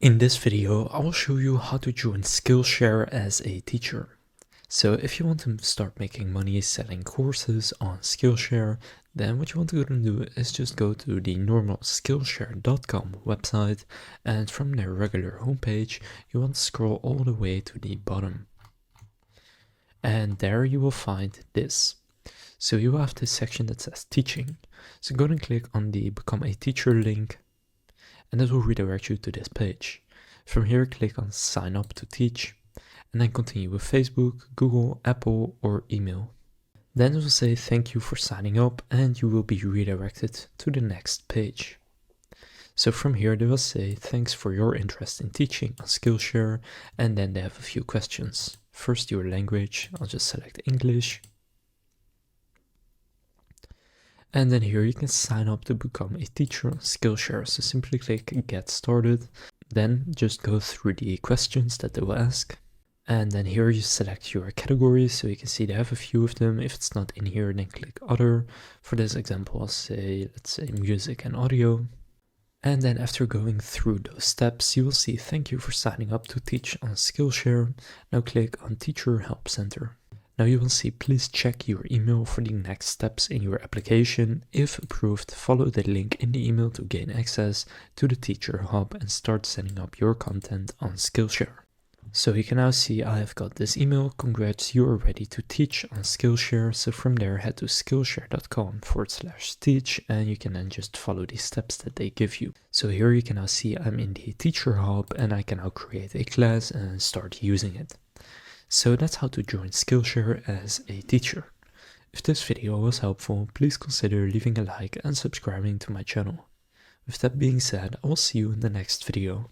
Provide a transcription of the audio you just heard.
In this video, I will show you how to join Skillshare as a teacher. So if you want to start making money selling courses on Skillshare, then what you want to do is just go to the normal Skillshare.com website, and from their regular homepage, you want to scroll all the way to the bottom. And there you will find this. So you have this section that says teaching. So go and click on the Become a Teacher link, and it will redirect you to this page. From here, click on Sign Up to Teach, and then continue with Facebook, Google, Apple, or email. Then it will say thank you for signing up, and you will be redirected to the next page. So from here, they will say thanks for your interest in teaching on Skillshare, and then they have a few questions. First, your language. I'll just select English. And then here you can sign up to become a teacher on Skillshare. So simply click Get Started. Then just go through the questions that they will ask. And then here you select your categories. So you can see they have a few of them. If it's not in here, then click Other. For this example, let's say music and audio. And then after going through those steps, you will see thank you for signing up to teach on Skillshare. Now click on Teacher Help Center. Now you will see please check your email for the next steps in your application. If approved, follow the link in the email to gain access to the Teacher Hub and start setting up your content on Skillshare. So you can now see I have got this email. Congrats, you are ready to teach on Skillshare. So from there, head to skillshare.com/teach, and you can then just follow the steps that they give you. So here you can now see I'm in the Teacher Hub, and I can now create a class and start using it. So that's how to join Skillshare as a teacher. If this video was helpful, please consider leaving a like and subscribing to my channel. With that being said, I will see you in the next video.